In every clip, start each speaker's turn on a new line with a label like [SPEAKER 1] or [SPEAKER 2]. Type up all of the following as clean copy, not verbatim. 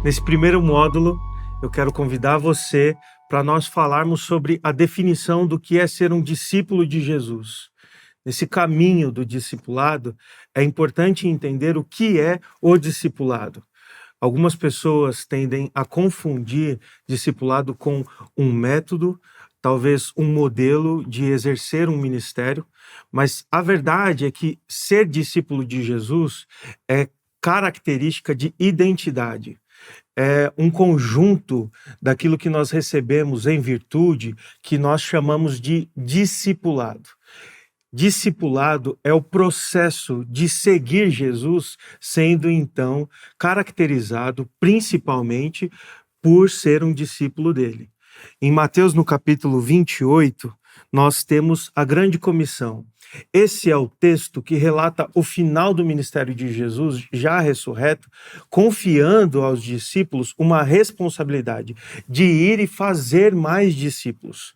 [SPEAKER 1] Nesse primeiro módulo, eu quero convidar você para nós falarmos sobre a definição do que é ser um discípulo de Jesus. Nesse caminho do discipulado, é importante entender o que é o discipulado. Algumas pessoas tendem a confundir discipulado com um método, talvez um modelo de exercer um ministério, mas a verdade é que ser discípulo de Jesus é característica de identidade. É um conjunto daquilo que nós recebemos em virtude, que nós chamamos de discipulado. Discipulado é o processo de seguir Jesus, sendo então caracterizado principalmente por ser um discípulo dele. Em Mateus, no capítulo 28, nós temos a grande comissão. Esse é o texto que relata o final do ministério de Jesus, já ressurreto, confiando aos discípulos uma responsabilidade de ir e fazer mais discípulos.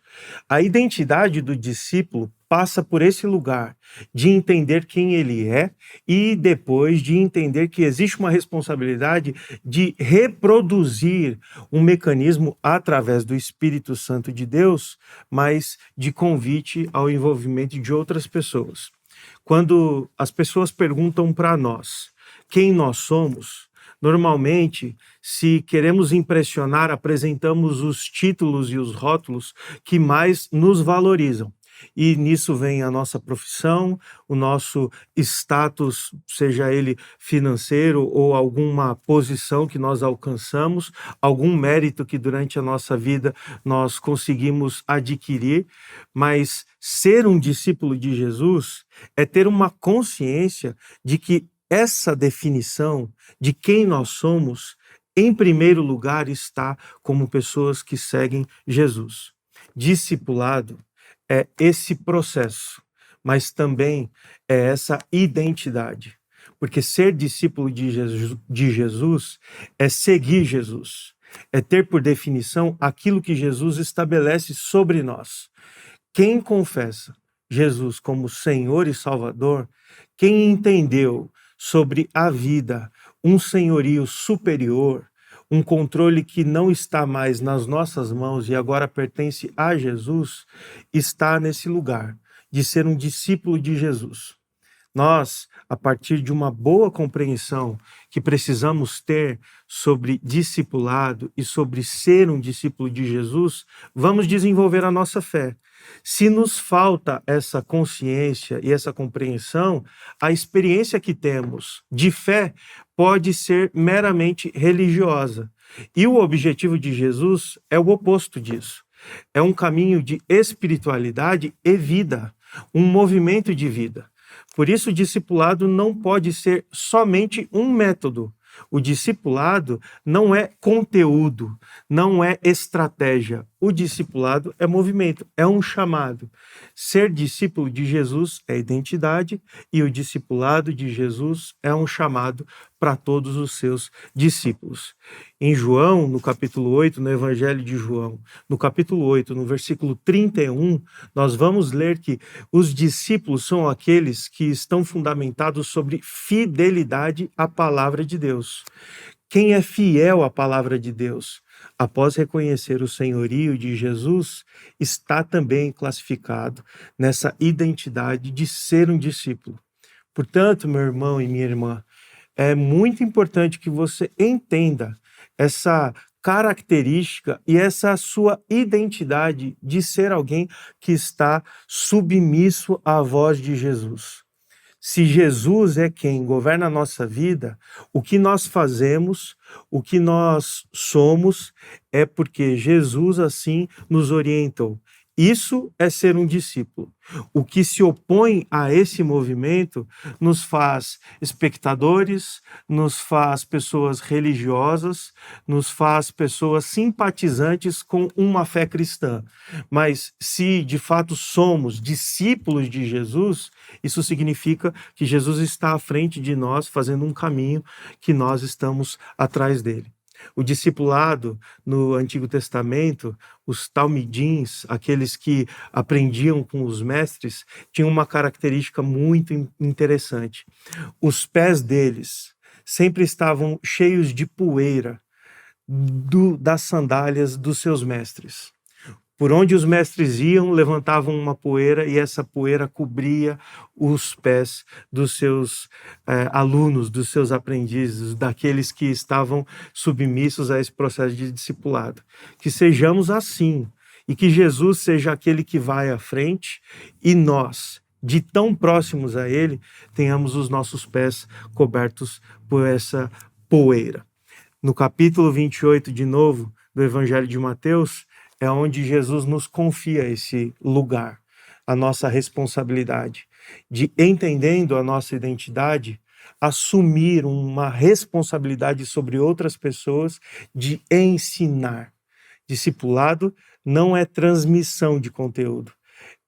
[SPEAKER 1] A identidade do discípulo passa por esse lugar de entender quem ele é e depois de entender que existe uma responsabilidade de reproduzir um mecanismo através do Espírito Santo de Deus, mas de convite ao envolvimento de outras pessoas. Quando as pessoas perguntam para nós quem nós somos, normalmente, se queremos impressionar, apresentamos os títulos e os rótulos que mais nos valorizam. E nisso vem a nossa profissão, o nosso status, seja ele financeiro ou alguma posição que nós alcançamos, algum mérito que durante a nossa vida nós conseguimos adquirir, mas ser um discípulo de Jesus é ter uma consciência de que essa definição de quem nós somos, em primeiro lugar, está como pessoas que seguem Jesus. Discipulado é esse processo, mas também é essa identidade. Porque ser discípulo de Jesus é seguir Jesus, é ter por definição aquilo que Jesus estabelece sobre nós. Quem confessa Jesus como Senhor e Salvador, quem entendeu sobre a vida um senhorio superior, um controle que não está mais nas nossas mãos e agora pertence a Jesus, está nesse lugar de ser um discípulo de Jesus. Nós, a partir de uma boa compreensão que precisamos ter sobre discipulado e sobre ser um discípulo de Jesus, vamos desenvolver a nossa fé. Se nos falta essa consciência e essa compreensão, a experiência que temos de fé pode ser meramente religiosa. E o objetivo de Jesus é o oposto disso. É um caminho de espiritualidade e vida, um movimento de vida. Por isso, o discipulado não pode ser somente um método. O discipulado não é conteúdo, não é estratégia. O discipulado é movimento, é um chamado. Ser discípulo de Jesus é identidade e o discipulado de Jesus é um chamado para todos os seus discípulos. Em João, no capítulo 8, no Evangelho de João, no capítulo 8, no versículo 31, nós vamos ler que os discípulos são aqueles que estão fundamentados sobre fidelidade à palavra de Deus. Quem é fiel à palavra de Deus, após reconhecer o senhorio de Jesus, está também classificado nessa identidade de ser um discípulo. Portanto, meu irmão e minha irmã, é muito importante que você entenda essa característica e essa sua identidade de ser alguém que está submisso à voz de Jesus. Se Jesus é quem governa a nossa vida, o que nós fazemos, o que nós somos, é porque Jesus assim nos orientou. Isso é ser um discípulo. O que se opõe a esse movimento nos faz espectadores, nos faz pessoas religiosas, nos faz pessoas simpatizantes com uma fé cristã. Mas se de fato somos discípulos de Jesus, isso significa que Jesus está à frente de nós, fazendo um caminho que nós estamos atrás dele. O discipulado no Antigo Testamento, os talmidins, aqueles que aprendiam com os mestres, tinham uma característica muito interessante. Os pés deles sempre estavam cheios de poeira, das sandálias dos seus mestres. Por onde os mestres iam, levantavam uma poeira e essa poeira cobria os pés dos seus alunos, dos seus aprendizes, daqueles que estavam submissos a esse processo de discipulado. Que sejamos assim e que Jesus seja aquele que vai à frente e nós, de tão próximos a Ele, tenhamos os nossos pés cobertos por essa poeira. No capítulo 28, de novo, do Evangelho de Mateus, é onde Jesus nos confia esse lugar, a nossa responsabilidade de, entendendo a nossa identidade, assumir uma responsabilidade sobre outras pessoas de ensinar. Discipulado não é transmissão de conteúdo,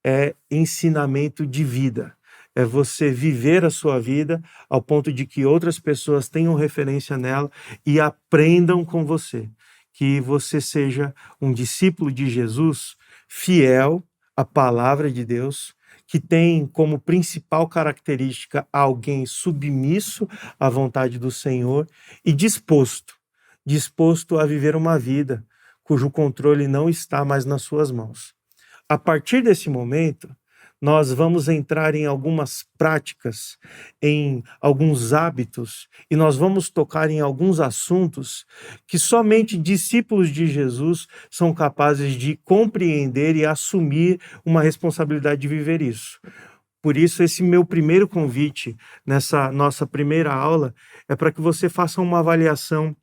[SPEAKER 1] é ensinamento de vida. É você viver a sua vida ao ponto de que outras pessoas tenham referência nela e aprendam com você. Que você seja um discípulo de Jesus fiel à palavra de Deus, que tem como principal característica alguém submisso à vontade do Senhor e disposto a viver uma vida cujo controle não está mais nas suas mãos. A partir desse momento, nós vamos entrar em algumas práticas, em alguns hábitos, e nós vamos tocar em alguns assuntos que somente discípulos de Jesus são capazes de compreender e assumir uma responsabilidade de viver isso. Por isso, esse meu primeiro convite nessa nossa primeira aula é para que você faça uma avaliação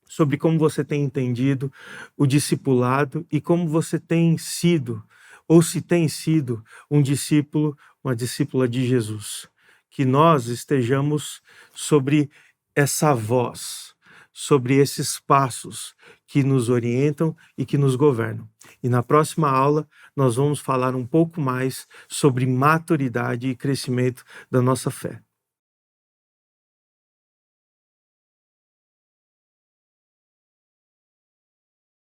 [SPEAKER 1] sobre como você tem entendido o discipulado e como você tem sido, ou se tem sido, um discípulo, uma discípula de Jesus. Que nós estejamos sobre essa voz, sobre esses passos que nos orientam e que nos governam. E na próxima aula nós vamos falar um pouco mais sobre maturidade e crescimento da nossa fé.